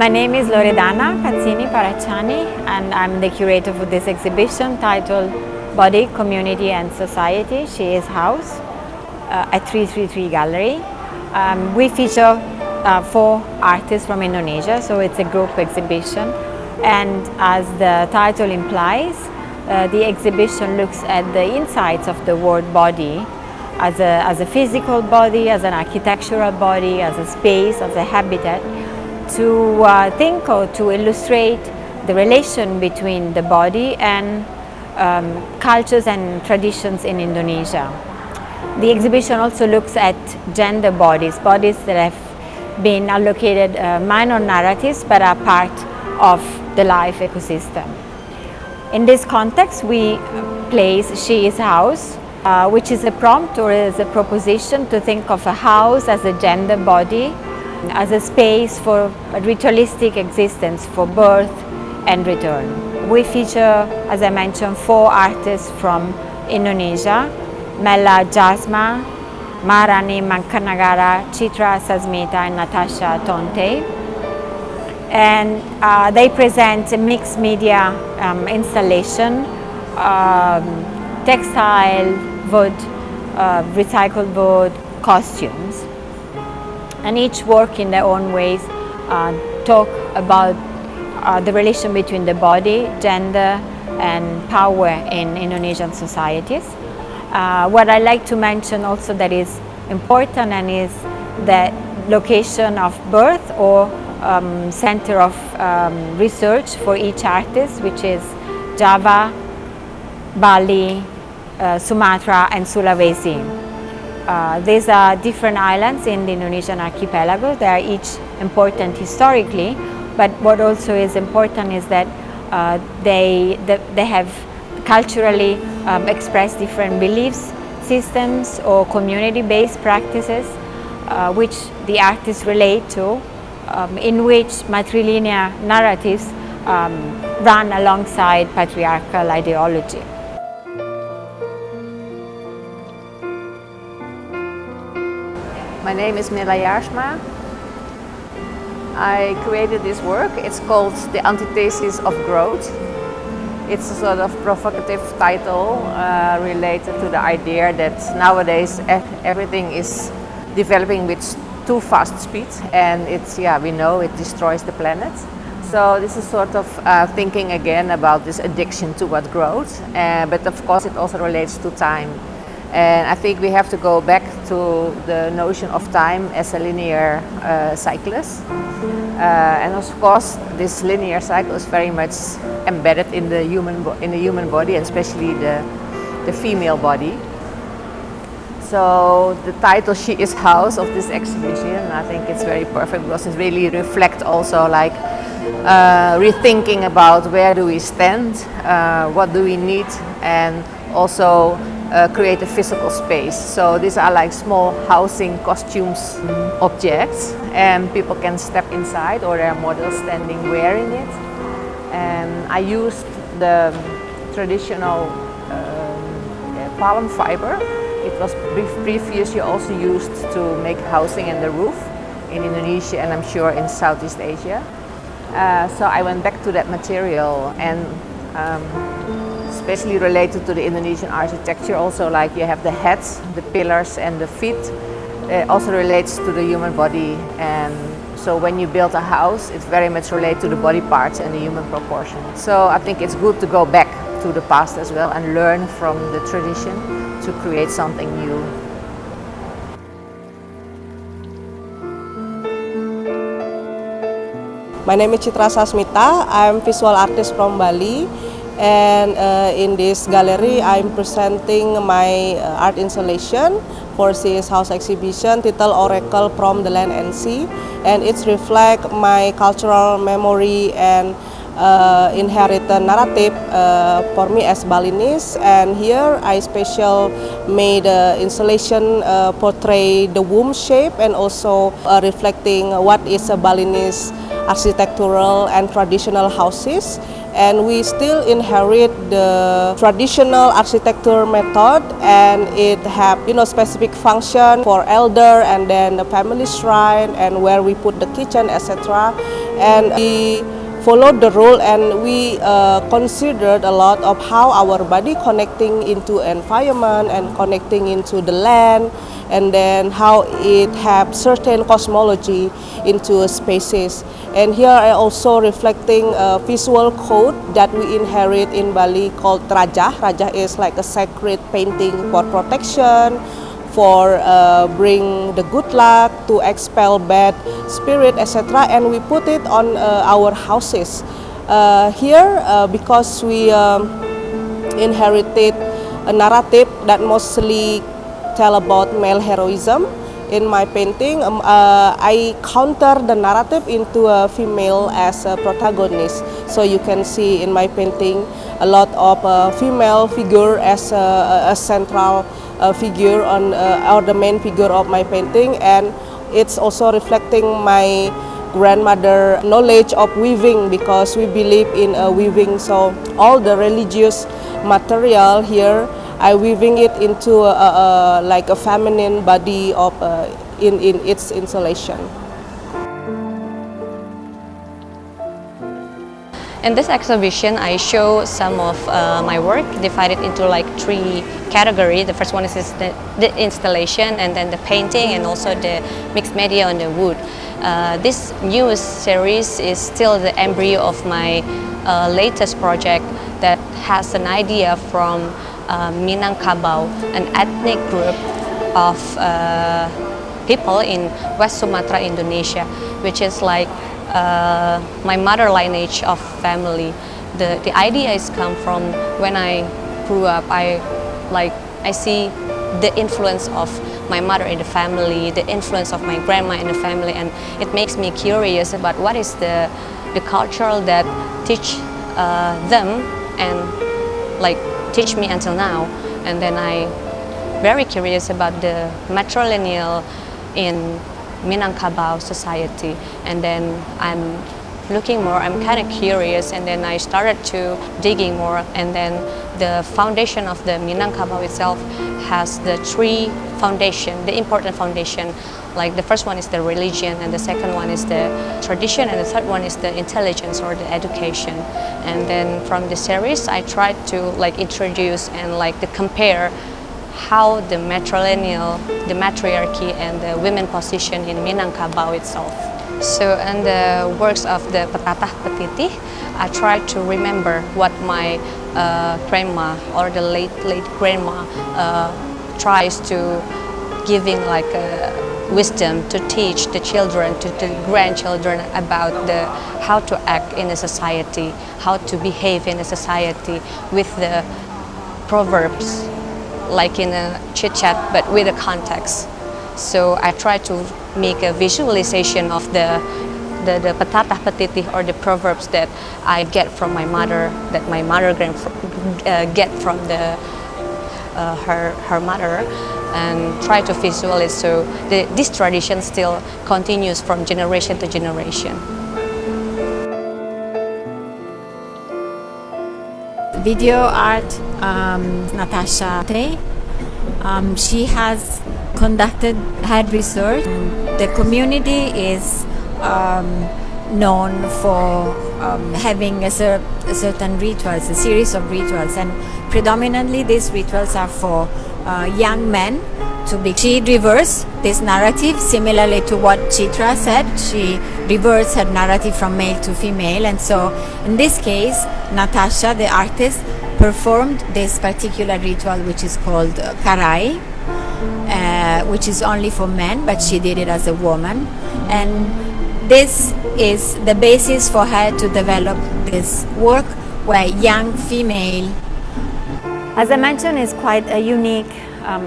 My name is Loredana Pazzini-Paracciani, and I'm the curator for this exhibition titled Body, Community and Society, 𝐂𝐨𝐬𝐻𝐲 at 333 Gallery. We feature 4 artists from Indonesia, so it's a group exhibition. And as the title implies, the exhibition looks at the insides of the word body as a physical body, as an architectural body, as a space, as a habitat, to think or to illustrate the relation between the body and cultures and traditions in Indonesia. The exhibition also looks at gender bodies, bodies that have been allocated minor narratives but are part of the life ecosystem. In this context, we place 𝐂𝐨𝐻𝐲, which is a prompt or is a proposition to think of a house as a gender body, as a space for a ritualistic existence, for birth and return. We feature, as I mentioned, 4 artists from Indonesia: Mella Jaarsma, Maharani Mancanagara, Citra Sasmita and Natasha Tontey. And they present a mixed media installation, textile, wood, recycled wood, costumes. And each work in their own ways talk about the relation between the body, gender and power in Indonesian societies. What I like to mention also that is important and is the location of birth or center of research for each artist, which is Java, Bali, Sumatra and Sulawesi. These are different islands in the Indonesian archipelago. They are each important historically, but what also is important is that they have culturally expressed different beliefs, systems or community-based practices which the artists relate to, in which matrilineal narratives run alongside patriarchal ideology. My name is Mella Jaarsma. I created this work. It's called The Antithesis of Growth. It's a sort of provocative title related to the idea that nowadays everything is developing with too fast speed, and we know it destroys the planet. So this is sort of thinking again about this addiction to what grows, but of course it also relates to time. And I think we have to go back to the notion of time as a linear cyclist. And of course, this linear cycle is very much embedded in the human body, and especially the female body. So the title 𝐂𝐨𝐻𝐲 of this exhibition, I think it's very perfect because it really reflects also like rethinking about where do we stand, what do we need, and also create a physical space. So these are like small housing costumes objects, and people can step inside, or there are models standing wearing it. And I used the traditional palm fiber. It was previously also used to make housing and the roof in Indonesia, and I'm sure in Southeast Asia. So I went back to that material, and especially related to the Indonesian architecture, also like you have the heads, the pillars and the feet. It also relates to the human body, and so when you build a house, it's very much related to the body parts and the human proportion. So I think it's good to go back to the past as well and learn from the tradition to create something new. My name is Citra Sasmita. I'm visual artist from Bali, and in this gallery I'm presenting my art installation for 𝐂𝐨𝐻𝐲 exhibition titled Oracle from the Land and Sea, and it reflects my cultural memory and inherited narrative for me as Balinese. And here I special made installation portray the womb shape and also reflecting what is a Balinese architectural and traditional houses. and we still inherit the traditional architecture method, and it have specific function for elder and then the family shrine and where we put the kitchen, etc. And we followed the rule, and we considered a lot of how our body connecting into environment and connecting into the land, and then how it have certain cosmology into spaces. And here I also reflecting a visual code that we inherit in Bali called Raja. Raja is like a sacred painting for protection, for bring the good luck, to expel bad spirit, etc. And we put it on our houses. Here, because we inherited a narrative that mostly tell about male heroism, in my painting, I counter the narrative into a female as a protagonist. So you can see in my painting a lot of female figure as a central figure on or the main figure of my painting, and it's also reflecting my grandmother knowledge of weaving, because we believe in weaving. So all the religious material here, I weaving it into like a feminine body of in its installation. In this exhibition, I show some of my work divided into like 3 categories. The first one is the installation, and then the painting, and also the mixed media on the wood. This newest series is still the embryo of my latest project that has an idea from Minangkabau, an ethnic group of people in West Sumatra, Indonesia, which is like my mother lineage of family. The idea is come from when I grew up. I see the influence of my mother in the family, the influence of my grandma in the family, and it makes me curious about what is the culture that teach them and like teach me until now. And then I very curious about the matrilineal in Minangkabau society, and then I'm looking more, I'm kind of curious, and then I started to digging more, and then the foundation of the Minangkabau itself has the 3 foundation, the important foundation. Like the first one is the religion, and the second one is the tradition, and the third one is the intelligence or the education. And then from the series, I tried to like introduce and like to compare how the matrilineal, the matriarchy, and the women position in Minangkabau itself. So in the works of the Petatah Petitih, I try to remember what my grandma or the late grandma tries to giving like wisdom to teach the children, to the grandchildren about how to act in a society, how to behave in a society with the proverbs, like in a chit chat, but with a context. So I try to make a visualization of the Petatah Petitih or the proverbs that I get from my mother, that my mother get from her mother, and try to visualize so this tradition still continues from generation to generation. Video art, Natasha Tontey. She has had research. The community is known for having a certain rituals, a series of rituals, and predominantly these rituals are for young men to be. She reversed this narrative similarly to what Chitra said. She reversed her narrative from male to female, and so in this case, Natasha, the artist, performed this particular ritual, which is called karai, which is only for men, but she did it as a woman, and this is the basis for her to develop this work where young female. As I mentioned, it's quite a unique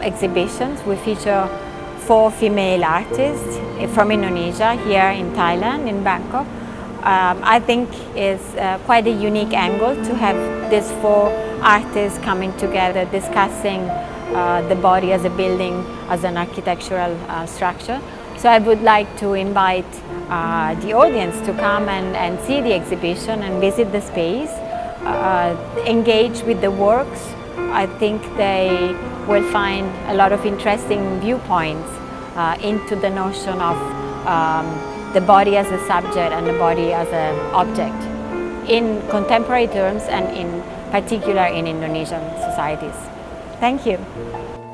exhibition. We feature 4 female artists from Indonesia here in Thailand, in Bangkok. I think it's quite a unique angle to have these 4 artists coming together, discussing the body as a building, as an architectural structure. So I would like to invite the audience to come and see the exhibition and visit the space. engage with the works, I think they will find a lot of interesting viewpoints into the notion of the body as a subject and the body as an object in contemporary terms and in particular in Indonesian societies. Thank you.